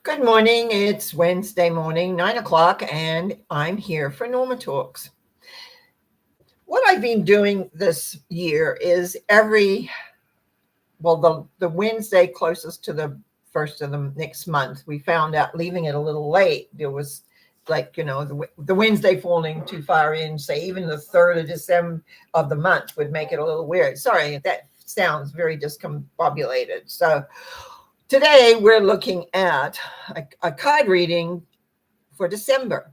Good morning. It's Wednesday morning, 9 o'clock, and I'm here for Norma Talks. What I've been doing this year is the Wednesday closest to the first of the next month, we found out leaving it a little late. There was the Wednesday falling too far in, say even the 3rd of December of the month would make it a little weird. Sorry, that sounds very discombobulated. So today we're looking at a card reading for December.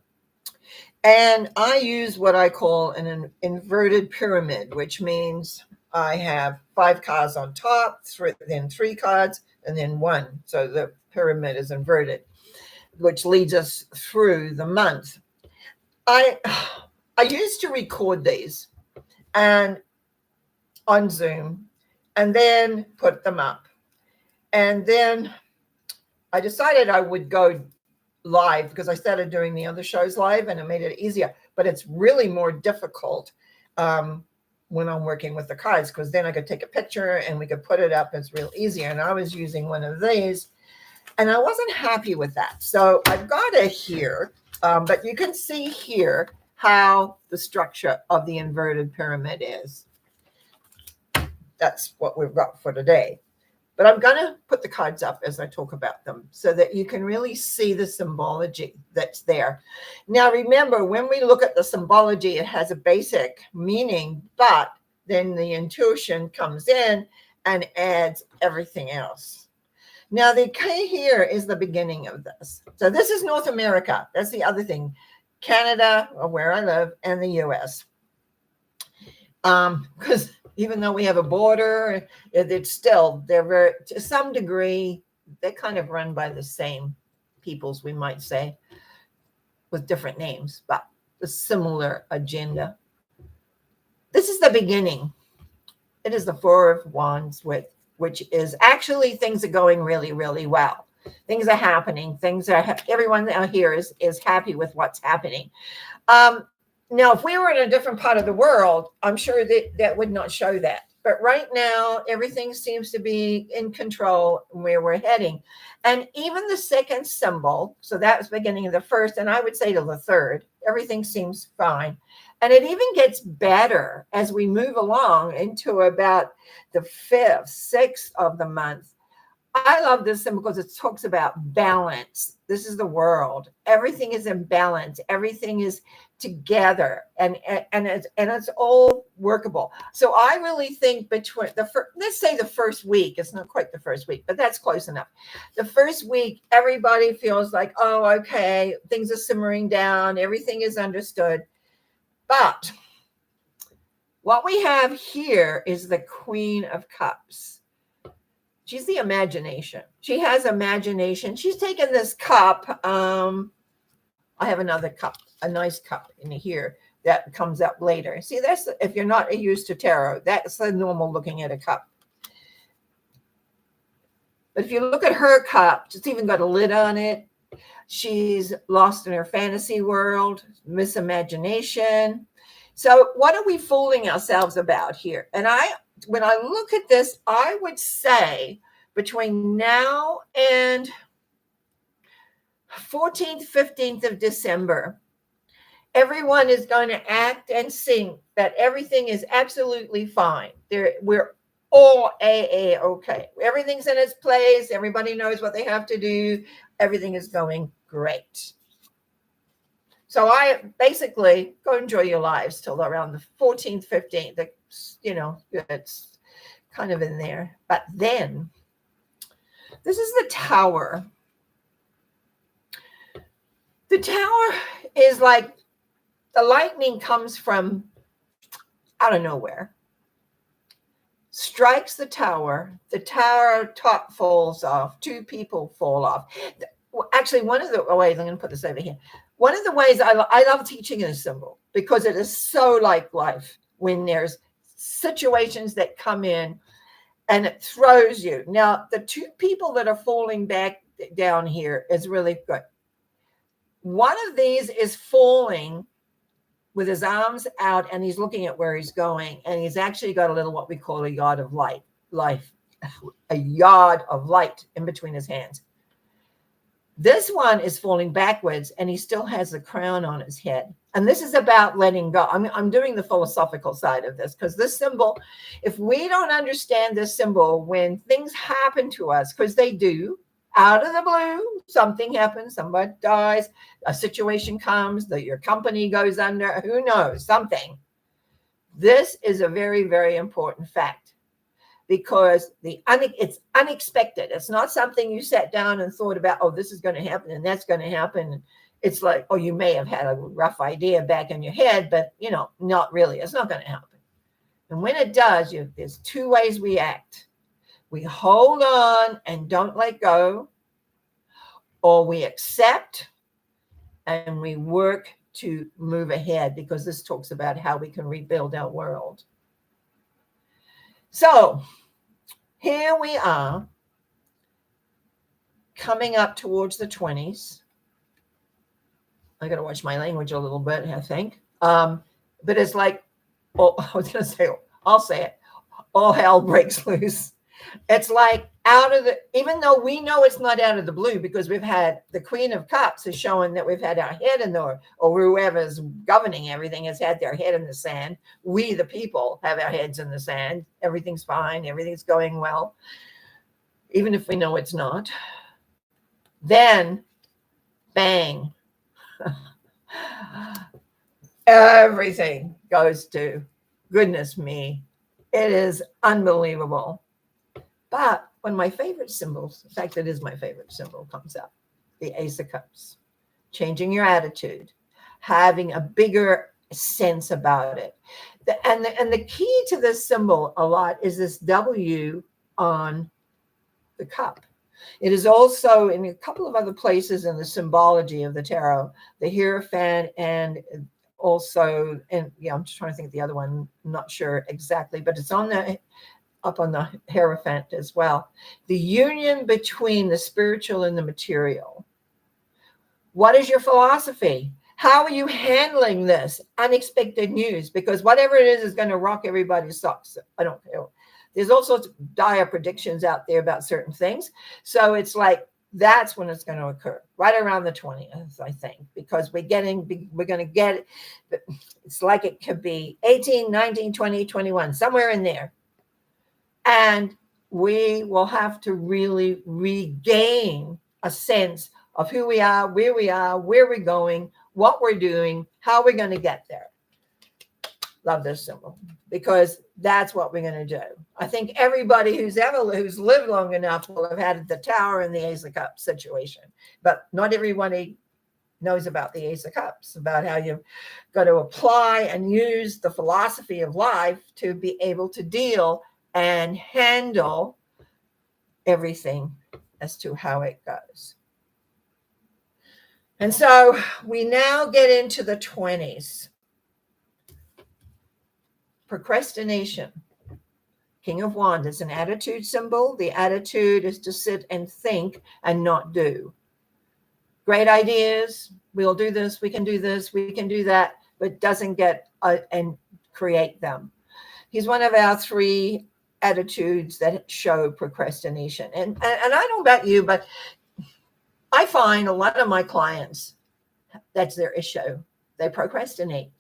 And I use what I call an inverted pyramid, which means I have 5 cards on top, then 3 cards, and then one. So the pyramid is inverted, which leads us through the month. I used to record these and on Zoom and then put them up. And then I decided I would go live because I started doing the other shows live and it made it easier. But it's really more difficult when I'm working with the cards, because then I could take a picture and we could put it up. It's real easier. And I was using one of these and I wasn't happy with that. So I've got it here, but you can see here how the structure of the inverted pyramid is. That's what we've got for today. But I'm going to put the cards up as I talk about them so that you can really see the symbology that's there. Now, remember, when we look at the symbology, it has a basic meaning, but then the intuition comes in and adds everything else. Now, the K here is the beginning of this. So this is North America. That's the other thing. Canada, or where I live, and the U.S. Because even though we have a border, it's still, to some degree, they're kind of run by the same peoples, we might say, with different names, but a similar agenda. This is the beginning. It is the Four of Wands, which is actually things are going really, really well. Things are happening. Everyone out here is happy with what's happening. Now, if we were in a different part of the world, I'm sure that would not show that. But right now, everything seems to be in control where we're heading. And even the second symbol, so that was beginning of the first, and I would say to the third, everything seems fine. And it even gets better as we move along into about the 5th, 6th of the month. I love this symbol because it talks about balance. This is the world. Everything is in balance. Everything is together, and it's all workable. So I really think between let's say the first week, it's not quite the first week, but that's close enough. The first week, everybody feels like, oh, okay, things are simmering down. Everything is understood. But what we have here is the Queen of Cups. She's the imagination. She has imagination. She's taken this cup. I have another cup, a nice cup in here that comes up later. See, that's if you're not used to tarot, that's the normal looking at a cup. But if you look at her cup, it's even got a lid on it. She's lost in her fantasy world, misimagination. So what are we fooling ourselves about here? And when I look at this, I would say between now and 14th, 15th of December, everyone is going to act and sing that everything is absolutely fine. We're all okay. Everything's in its place. Everybody knows what they have to do. Everything is going great. So I basically go enjoy your lives till around the 14th, 15th. It's kind of in there. But then this is the Tower. The Tower is like the lightning comes from out of nowhere, strikes the tower top falls off. 2 people fall off. Actually, I'm going to put this over here. One of the ways I love teaching a symbol because it is so like life when there's situations that come in and it throws you. Now, the 2 people that are falling back down here is really good. One of these is falling with his arms out and he's looking at where he's going. And he's actually got a little, what we call a yard of light in between his hands. This one is falling backwards and he still has a crown on his head. And this is about letting go. I'm doing the philosophical side of this because this symbol, if we don't understand this symbol, when things happen to us, because they do, out of the blue, something happens, somebody dies, a situation comes, that your company goes under, who knows, something. This is a very, very important fact because it's unexpected. It's not something you sat down and thought about, oh, this is going to happen and that's going to happen. It's like, oh, you may have had a rough idea back in your head, but, not really. It's not going to happen. And when it does, there's two ways we act. We hold on and don't let go, or we accept and we work to move ahead, because this talks about how we can rebuild our world. So here we are coming up towards the 20s. I got to watch my language a little bit, I think. But it's like, I was going to say, I'll say it, all hell breaks loose. It's like even though we know it's not out of the blue, because we've had the Queen of Cups is showing that we've had our head in the, or whoever's governing everything has had their head in the sand. We, the people, have our heads in the sand. Everything's fine. Everything's going well, even if we know it's not. Then, bang. Everything goes to, goodness me, it is unbelievable. But when my favorite symbols, in fact, it is my favorite symbol, comes up, the Ace of Cups, changing your attitude, having a bigger sense about it. And the key to this symbol a lot is this W on the cup. It is also in a couple of other places in the symbology of the tarot, the Hierophant, and also, and I'm just trying to think of the other one, I'm not sure exactly, but it's up on the Hierophant as well. The union between the spiritual and the material. What is your philosophy? How are you handling this unexpected news? Because whatever it is going to rock everybody's socks. I don't care. There's all sorts of dire predictions out there about certain things. So it's like, that's when it's going to occur, right around the 20th, I think, because we're going to get it. It's like it could be 18, 19, 20, 21, somewhere in there. And we will have to really regain a sense of who we are, where we're going, what we're doing, how we're going to get there. Love this symbol, because that's what we're going to do. I think everybody who's lived long enough will have had the Tower and the Ace of Cups situation, but not everybody knows about the Ace of Cups, about how you've got to apply and use the philosophy of life to be able to deal and handle everything as to how it goes. And so we now get into the 20s. Procrastination. King of Wands is an attitude symbol. The attitude is to sit and think and not do. Great ideas. We'll do this. We can do this. We can do that. But doesn't get and create them. He's one of our three attitudes that show procrastination. And I don't know about you, but I find a lot of my clients, that's their issue. They procrastinate.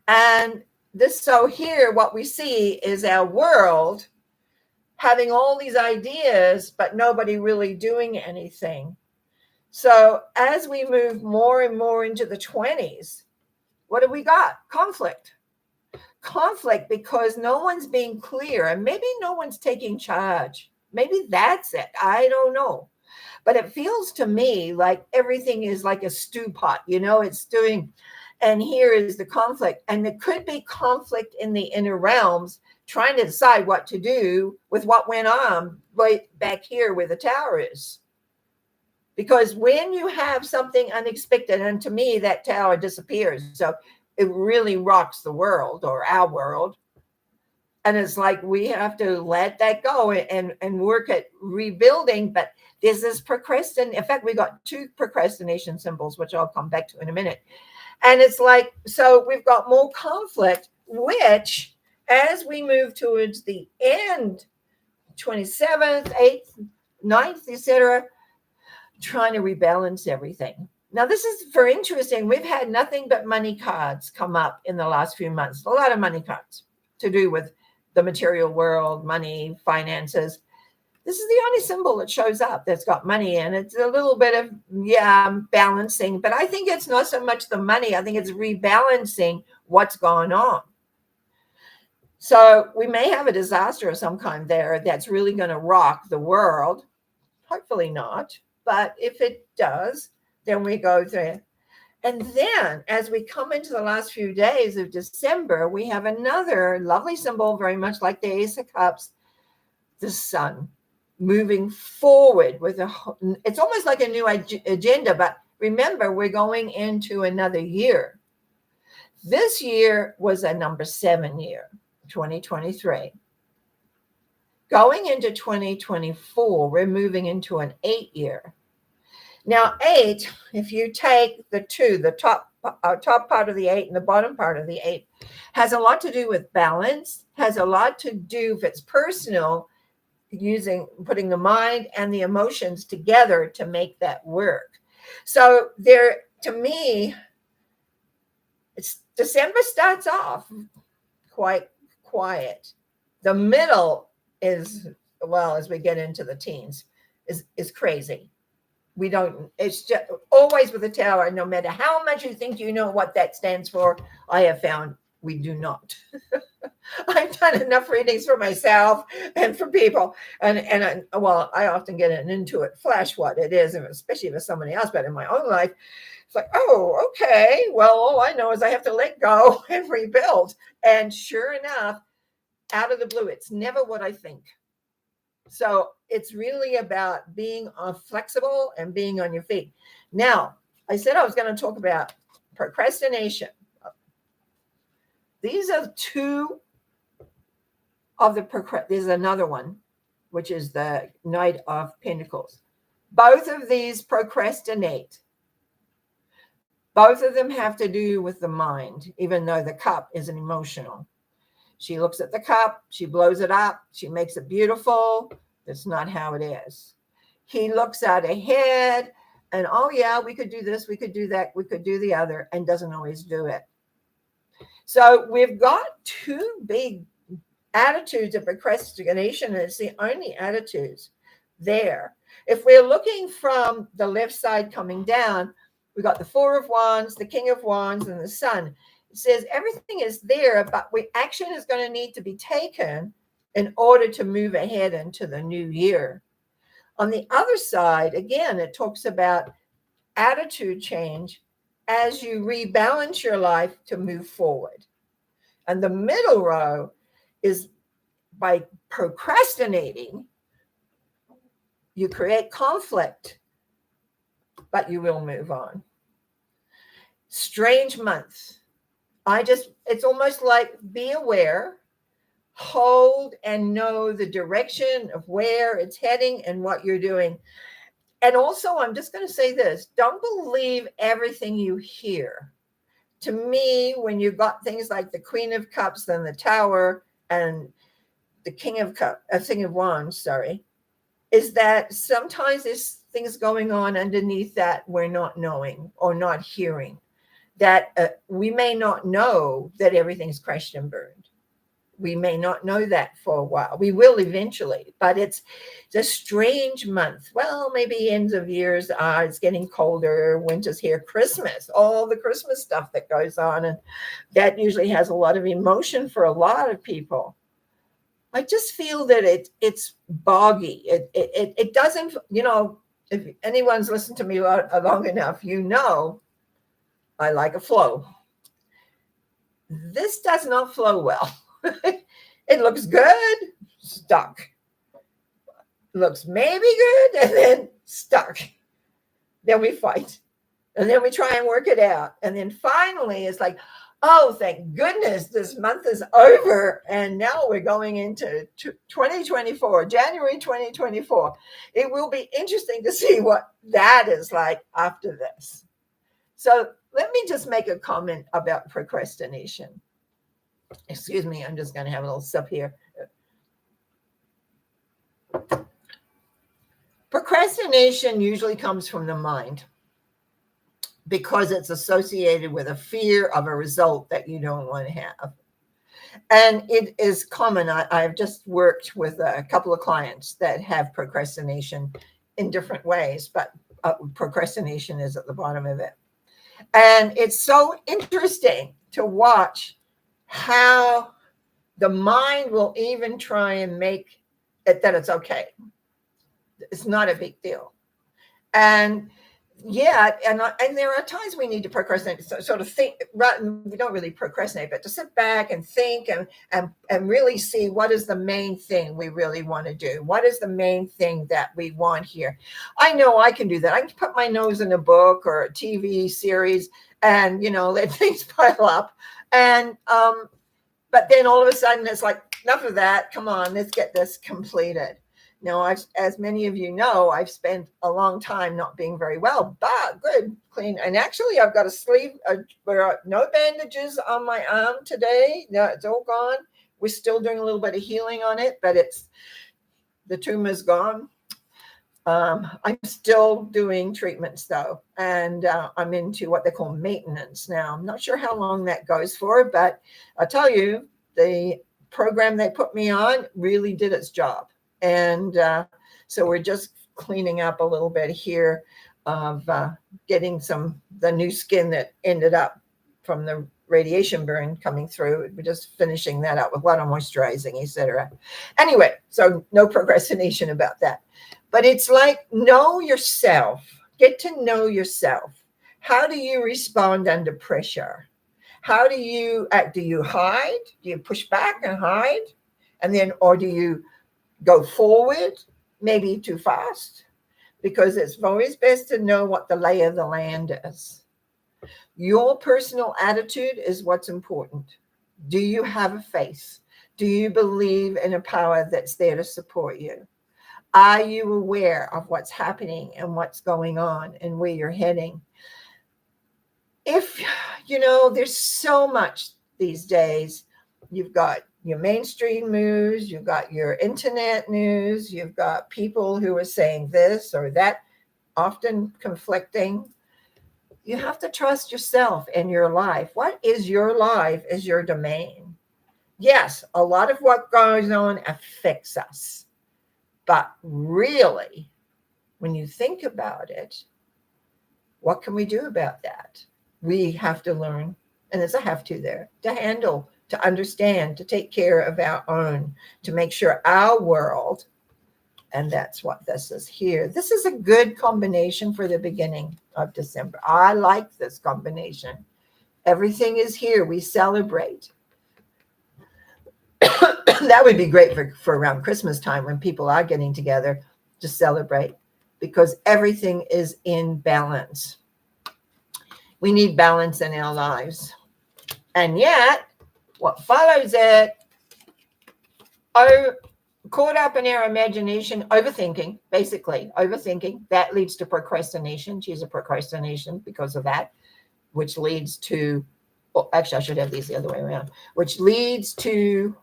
And so here, what we see is our world having all these ideas, but nobody really doing anything. So as we move more and more into the 20s, what do we got? Conflict, because no one's being clear, and maybe no one's taking charge. Maybe that's it. I don't know. But it feels to me like everything is like a stew pot, it's stewing. And here is the conflict. And there could be conflict in the inner realms, trying to decide what to do with what went on right back here where the Tower is. Because when you have something unexpected, and to me, that Tower disappears. So it really rocks the world, or our world. And it's like we have to let that go and work at rebuilding. But there's this procrastination. In fact, we got two procrastination symbols, which I'll come back to in a minute. And it's like, so we've got more conflict, which as we move towards the end, 27th, 8th, 9th, etc., trying to rebalance everything. Now, this is very interesting. We've had nothing but money cards come up in the last few months. A lot of money cards to do with the material world, money, finances. This is the only symbol that shows up that's got money in. It's a little bit of, balancing. But I think it's not so much the money. I think it's rebalancing what's going on. So we may have a disaster of some kind there that's really going to rock the world. Hopefully not. But if it does, then we go through. And then as we come into the last few days of December, we have another lovely symbol, very much like the Ace of Cups, the sun, moving forward with it's almost like a new agenda. But remember, we're going into another year. This year was a number 7 year, 2023. Going into 2024, we're moving into an 8 year. Now, 8, if you take the two, the top part of the 8 and the bottom part of the 8, has a lot to do with balance, has a lot to do, if it's personal, putting the mind and the emotions together to make that work. So there, to me, December starts off quite quiet. The middle is, well, as we get into the teens, is crazy. It's just always with the tower, no matter how much you think you know what that stands for, I have found we do not. I've done enough readings for myself and for people. And I often get an intuitive flash what it is, especially if it's somebody else, but in my own life, it's like, oh, okay. Well, all I know is I have to let go and rebuild. And sure enough, out of the blue, it's never what I think. So it's really about being flexible and being on your feet. Now, I said I was going to talk about procrastination. These are two of the there's another one, which is the Knight of Pentacles. Both of these procrastinate. Both of them have to do with the mind, even though the cup isn't emotional. She looks at the cup, she blows it up, she makes it beautiful. That's not how it is. He looks out ahead and, oh yeah, we could do this, we could do that, we could do the other, and doesn't always do it. So we've got two big attitudes of procrastination, and it's the only attitudes there. If we're looking from the left side coming down, we got the Four of Wands, the King of Wands, and the Sun. It says everything is there, but action is going to need to be taken in order to move ahead into the new year. On the other side, again, it talks about attitude change as you rebalance your life to move forward. And the middle row is by procrastinating, you create conflict, but you will move on. Strange month. It's almost like be aware, hold and know the direction of where it's heading and what you're doing. And also, I'm just going to say this, don't believe everything you hear. To me, when you've got things like the Queen of Cups and the Tower and the King of Wands, is that sometimes there's things going on underneath that we're not knowing or not hearing, that we may not know that everything's crashed and burned. We may not know that for a while. We will eventually, but it's a strange month. Well, maybe ends of years, it's getting colder, winter's here, Christmas, all the Christmas stuff that goes on. And that usually has a lot of emotion for a lot of people. I just feel that it's boggy. It doesn't, if anyone's listened to me long enough, I like a flow. This does not flow well. It looks good, stuck. Looks maybe good, and then stuck. Then we fight. And then we try and work it out. And then finally it's like, oh, thank goodness this month is over. And now we're going into 2024, January 2024. It will be interesting to see what that is like after this. So let me just make a comment about procrastination. Excuse me, I'm just going to have a little sip here. Procrastination usually comes from the mind because it's associated with a fear of a result that you don't want to have. And it is common. I've just worked with a couple of clients that have procrastination in different ways, but procrastination is at the bottom of it. And it's so interesting to watch how the mind will even try and make it that it's okay. It's not a big deal. And yeah, and there are times we need to procrastinate, sort of think. We don't really procrastinate, but to sit back and think and really see what is the main thing we really want to do. What is the main thing that we want here? I know I can do that. I can put my nose in a book or a TV series and let things pile up. And but then all of a sudden it's like, enough of that. Come on, let's get this completed. Now, as many of you know, I've spent a long time not being very well, but good, clean. And actually, I've got a sleeve. There are no bandages on my arm today. No, it's all gone. We're still doing a little bit of healing on it, but the tumor's gone. I'm still doing treatments though, and I'm into what they call maintenance now. I'm not sure how long that goes for, but I'll tell you, the program they put me on really did its job. And so we're just cleaning up a little bit here of getting the new skin that ended up from the radiation burn coming through. We're just finishing that up with a lot of moisturizing, etc. Anyway, so no procrastination about that. But it's like, know yourself. Get to know yourself. How do you respond under pressure? How do you act? Do you hide? Do you push back and hide? And then, or do you go forward, maybe too fast? Because it's always best to know what the lay of the land is. Your personal attitude is what's important. Do you have a faith? Do you believe in a power that's there to support you? Are you aware of what's happening and what's going on and where you're heading? If, there's so much these days. You've got your mainstream news, you've got your internet news, you've got people who are saying this or that, often conflicting. You have to trust yourself and your life. What is your life is your domain. Yes, a lot of what goes on affects us. But really, when you think about it, what can we do about that? We have to learn, and there's a have to there, to handle, to understand, to take care of our own, to make sure our world, and that's what this is here. This is a good combination for the beginning of December. I like this combination. Everything is here. We celebrate. That would be great for around Christmas time when people are getting together to celebrate, because everything is in balance. We need balance in our lives. And yet, what follows it, caught up in our imagination, overthinking, basically, overthinking, that leads to procrastination. She's a procrastination because of that, which leads to, actually, I should have these the other way around, which leads to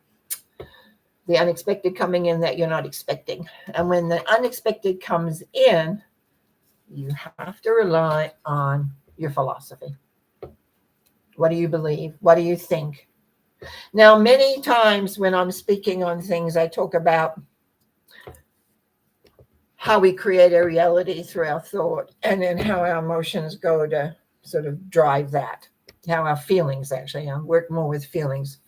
the unexpected coming in that you're not expecting. And when the unexpected comes in, you have to rely on your philosophy. What do you believe? What do you think? Now, many times when I'm speaking on things, I talk about how we create a reality through our thought, and then how our emotions go to sort of drive that. How our feelings, actually, I work more with feelings.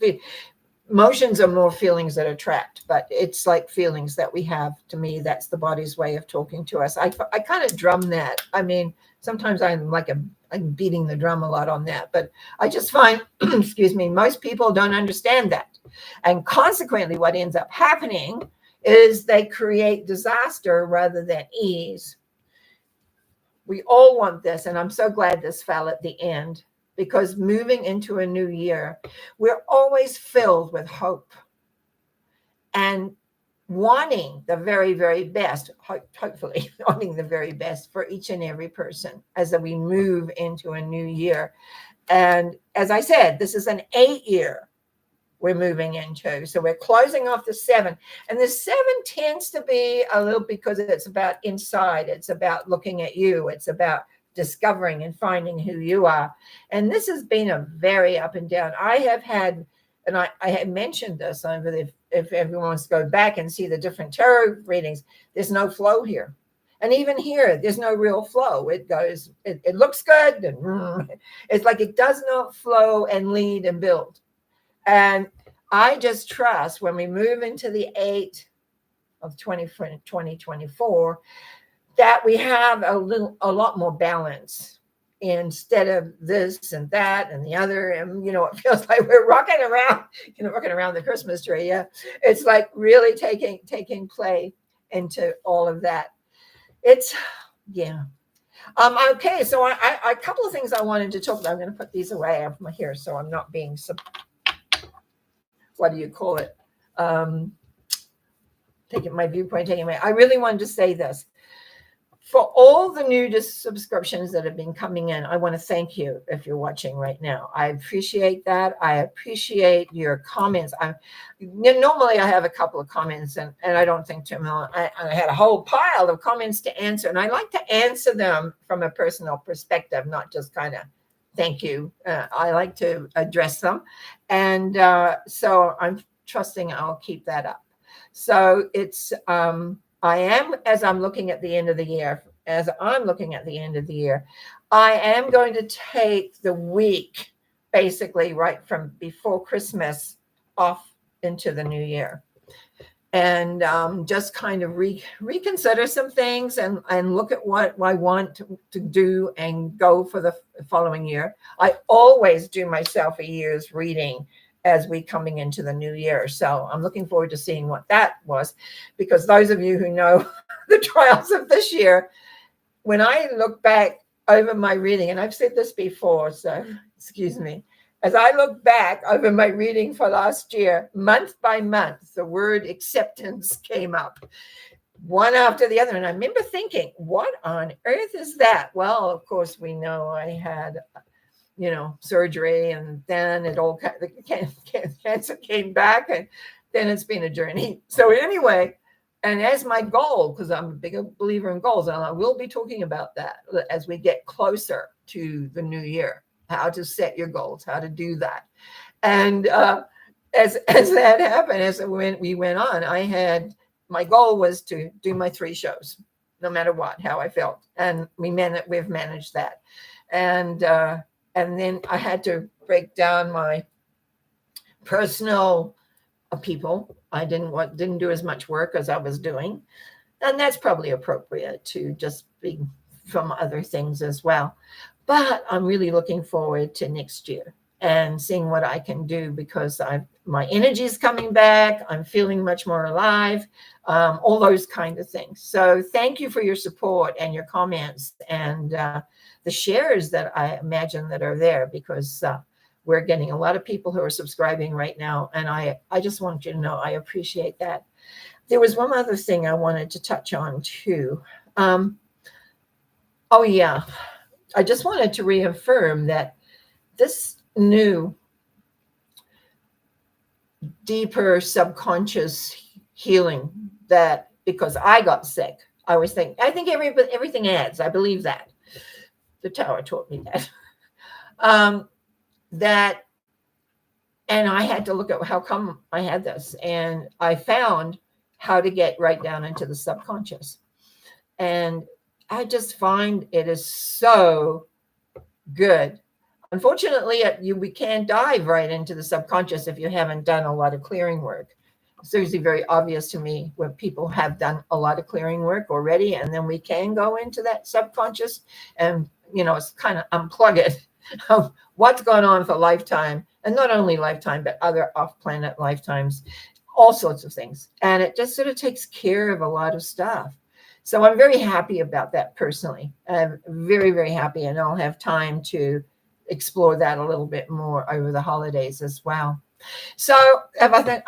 Emotions are more feelings that are trapped, but it's like feelings that we have. To me, that's the body's way of talking to us. I kind of drum that. I mean, sometimes I'm beating the drum a lot on that, but I just find, excuse me, most people don't understand that. And consequently, what ends up happening is they create disaster rather than ease. We all want this, and I'm so glad this fell at the end, because moving into a new year, we're always filled with hope and wanting the very, very best, hopefully wanting the very best for each and every person as we move into a new year. And as I said, this is an 8-year we're moving into. So we're closing off the 7. And the 7 tends to be a little, because it's about inside. It's about looking at you. It's about discovering and finding who you are. And this has been a very up and down. I have had, and I had mentioned this, if everyone wants to go back and see the different tarot readings, there's no flow here. And even here, there's no real flow. It goes, it looks good. And it's like it does not flow and lead and build. And I just trust when we move into the 8 of 2024, that we have a lot more balance instead of this and that and the other. And, it feels like we're rocking around the Christmas tree. Yeah. It's like really taking play into all of that. It's, yeah. Okay. So a couple of things I wanted to talk about. I'm going to put these away from here so I'm not being, what do you call it? Taking my viewpoint, taking away. I really wanted to say this. For all the new subscriptions that have been coming in, I want to thank you if you're watching right now. I appreciate that. I appreciate your comments. Normally I have a couple of comments and I don't think too much. I had a whole pile of comments to answer, and I like to answer them from a personal perspective, not just kind of thank you. I like to address them. And so I'm trusting I'll keep that up. So it's, I am, as I'm looking at the end of the year, I am going to take the week, basically right from before Christmas off into the new year. And just kind of reconsider some things and look at what I want to do and go for the following year. I always do myself a year's reading as we coming into the new year. So I'm looking forward to seeing what that was, because those of you who know the trials of this year, when I look back over my reading, and I've said this before, so excuse me, as I look back over my reading for last year, month by month, the word acceptance came up one after the other. And I remember thinking, what on earth is that? Well, of course, we know I had surgery, and then it all cancer came back, and then it's been a journey. So anyway, and as my goal, because I'm a big believer in goals, and I will be talking about that as we get closer to the new year, how to set your goals, how to do that. And as that happened, as we went on, my goal was to do my 3 shows, no matter what, how I felt. And we've managed that. And then I had to break down my personal people. I didn't do as much work as I was doing. And that's probably appropriate to just be from other things as well. But I'm really looking forward to next year and seeing what I can do, because my energy is coming back. I'm feeling much more alive, all those kind of things. So thank you for your support and your comments and the shares that I imagine that are there, because we're getting a lot of people who are subscribing right now. And I just want you to know I appreciate that. There was one other thing I wanted to touch on too. Oh yeah, I just wanted to reaffirm that this new deeper subconscious healing, that because I got sick, I think everything adds. I believe that. The tower taught me that. And I had to look at how come I had this, and I found how to get right down into the subconscious. And I just find it is so good. Unfortunately, we can't dive right into the subconscious if you haven't done a lot of clearing work. It's usually very obvious to me when people have done a lot of clearing work already, and then we can go into that subconscious and, it's kind of unplug it of what's going on for lifetime, and not only lifetime, but other off-planet lifetimes, all sorts of things. And it just sort of takes care of a lot of stuff. So I'm very happy about that personally. I'm very, very happy, and I'll have time to explore that a little bit more over the holidays as well. So if I think,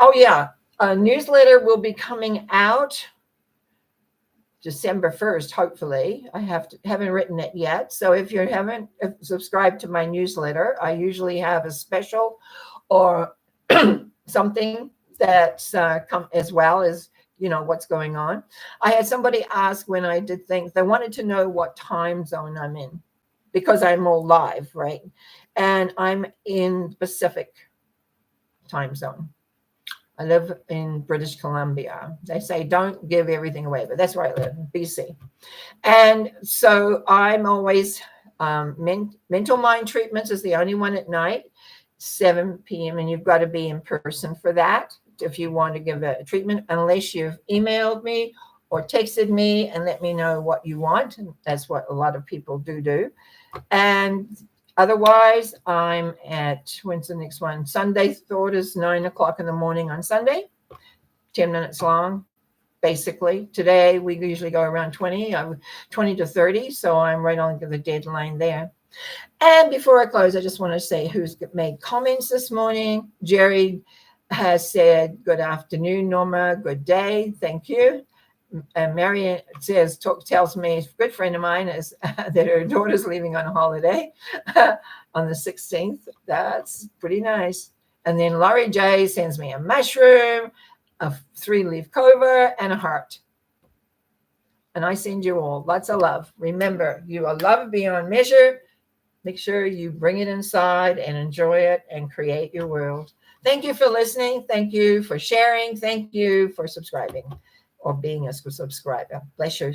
a newsletter will be coming out December 1st, hopefully. I haven't written it yet. So if you haven't subscribed to my newsletter, I usually have a special or something that's come as well as, what's going on. I had somebody ask when I did things, they wanted to know what time zone I'm in because I'm all live, right? And I'm in Pacific time zone. I live in British Columbia. They say don't give everything away, but that's where I live, BC. And so I'm always mental mind treatments is the only one at night, 7 p.m. And you've got to be in person for that if you want to give a treatment, unless you've emailed me or texted me and let me know what you want. That's what a lot of people do. And otherwise, I'm at, when's the next one? Sunday thought is 9 o'clock in the morning on Sunday, 10 minutes long. Basically, today we usually go around 20 to 30. So I'm right on the deadline there. And before I close, I just want to say who's made comments this morning. Jerry has said, good afternoon, Norma. Good day. Thank you. And Marion tells me, a good friend of mine is that her daughter's leaving on a holiday on the 16th. That's pretty nice. And then Laurie J sends me a mushroom, a 3-leaf clover, and a heart. And I send you all lots of love. Remember, you are loved beyond measure. Make sure you bring it inside and enjoy it and create your world. Thank you for listening. Thank you for sharing. Thank you for subscribing or being a subscriber. Bless you.